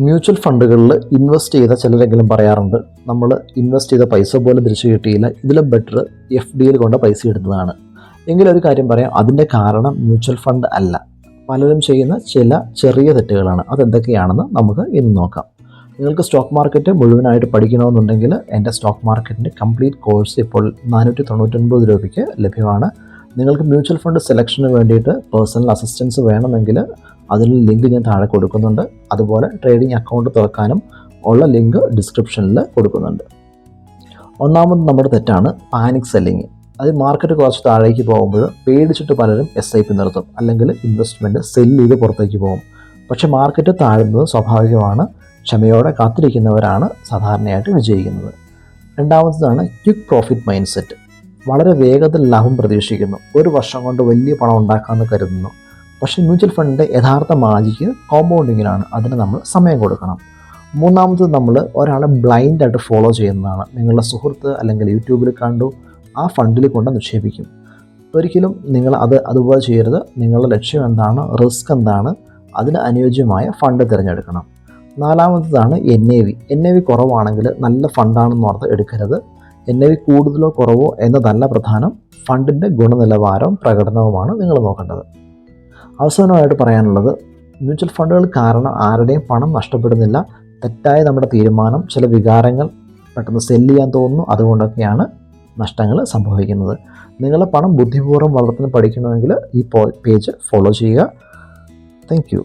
Mutual ഫണ്ടുകളിൽ invest ചെയ്ത ചിലരെങ്കിലും പറയാറുണ്ട്, നമ്മൾ ഇൻവെസ്റ്റ് ചെയ്ത പൈസ പോലും തിരിച്ചു കിട്ടിയില്ല, ഇതിലും ബെറ്റർ FDയിൽ കൊണ്ട് പൈസ ഇടുന്നതാണ്. എങ്കിലൊരു കാര്യം പറയാം, അതിൻ്റെ കാരണം മ്യൂച്വൽ ഫണ്ട് അല്ല, പലരും ചെയ്യുന്ന ചില ചെറിയ തെറ്റുകളാണ്. അതെന്തൊക്കെയാണെന്ന് നമുക്ക് ഇന്ന് നോക്കാം. നിങ്ങൾക്ക് സ്റ്റോക്ക് മാർക്കറ്റ് മുഴുവനായിട്ട് പഠിക്കണമെന്നുണ്ടെങ്കിൽ എൻ്റെ സ്റ്റോക്ക് മാർക്കറ്റിൻ്റെ കംപ്ലീറ്റ് കോഴ്സ് ഇപ്പോൾ 499 രൂപയ്ക്ക് ലഭ്യമാണ്. നിങ്ങൾക്ക് മ്യൂച്വൽ ഫണ്ട് സെലക്ഷന് വേണ്ടിയിട്ട് പേഴ്സണൽ അസിസ്റ്റൻസ് വേണമെങ്കിൽ അതിനുള്ള ലിങ്ക് ഞാൻ താഴെ കൊടുക്കുന്നുണ്ട്. അതുപോലെ ട്രേഡിംഗ് അക്കൗണ്ട് തുറക്കാനും ഉള്ള ലിങ്ക് ഡിസ്ക്രിപ്ഷനിൽ കൊടുക്കുന്നുണ്ട്. ഒന്നാമത് നമ്മുടെ തെറ്റാണ് പാനിക് സെല്ലിങ്. അത് മാർക്കറ്റ് കുറച്ച് താഴേക്ക് പോകുമ്പോൾ പേടിച്ചിട്ട് പലരും SIP നിർത്തും, അല്ലെങ്കിൽ ഇൻവെസ്റ്റ്മെൻറ്റ് സെല്ല് ചെയ്ത് പുറത്തേക്ക് പോകും. പക്ഷേ മാർക്കറ്റ് താഴുന്നത് സ്വാഭാവികമാണ്. ക്ഷമയോടെ കാത്തിരിക്കുന്നവരാണ് സാധാരണയായിട്ട് വിജയിക്കുന്നത്. രണ്ടാമത്തേതാണ് ക്വിക്ക് പ്രോഫിറ്റ് മൈൻഡ് സെറ്റ്. വളരെ വേഗത്തിൽ ലാഭം പ്രതീക്ഷിക്കുന്നു, ഒരു വർഷം കൊണ്ട് വലിയ പണം ഉണ്ടാക്കാമെന്ന് കരുതുന്നു. പക്ഷേ മ്യൂച്വൽ ഫണ്ടിൻ്റെ യഥാർത്ഥ മാജിക്ക് കോമ്പൗണ്ടിങ്ങിലാണ്. അതിന് നമ്മൾ സമയം കൊടുക്കണം. മൂന്നാമത്, നമ്മൾ ഒരാളെ ബ്ലൈൻഡായിട്ട് ഫോളോ ചെയ്യുന്നതാണ്. നിങ്ങളുടെ സുഹൃത്ത് അല്ലെങ്കിൽ യൂട്യൂബിൽ കണ്ടു ആ ഫണ്ടിൽ കൊണ്ട് നിക്ഷേപിക്കും. ഒരിക്കലും നിങ്ങൾ അതുപോലെ ചെയ്യരുത്. നിങ്ങളുടെ ലക്ഷ്യം എന്താണ്, റിസ്ക് എന്താണ്, അതിന് അനുയോജ്യമായ ഫണ്ട് തിരഞ്ഞെടുക്കണം. നാലാമത്തേതാണ് NAV കുറവാണെങ്കിൽ നല്ല ഫണ്ടാണെന്ന് ഓർത്ത് എടുക്കരുത്. NAV കൂടുതലോ കുറവോ എന്നതല്ല പ്രധാനം, ഫണ്ടിൻ്റെ ഗുണനിലവാരവും പ്രകടനവുമാണ് നിങ്ങൾ നോക്കേണ്ടത്. അവസാനമായിട്ട് പറയാനുള്ളത്, മ്യൂച്വൽ ഫണ്ടുകൾ കാരണം ആരുടെയും പണം നഷ്ടപ്പെടുന്നില്ല. തെറ്റായ നമ്മുടെ തീരുമാനം, ചില വികാരങ്ങൾ, പെട്ടെന്ന് സെല്ല് ചെയ്യാൻ തോന്നുന്നു, അതുകൊണ്ടൊക്കെയാണ് നഷ്ടങ്ങൾ സംഭവിക്കുന്നത്. നിങ്ങളുടെ പണം ബുദ്ധിപൂർവ്വം വളർത്താൻ പഠിക്കണമെങ്കിൽ ഈ പേജ് ഫോളോ ചെയ്യുക. Thank you.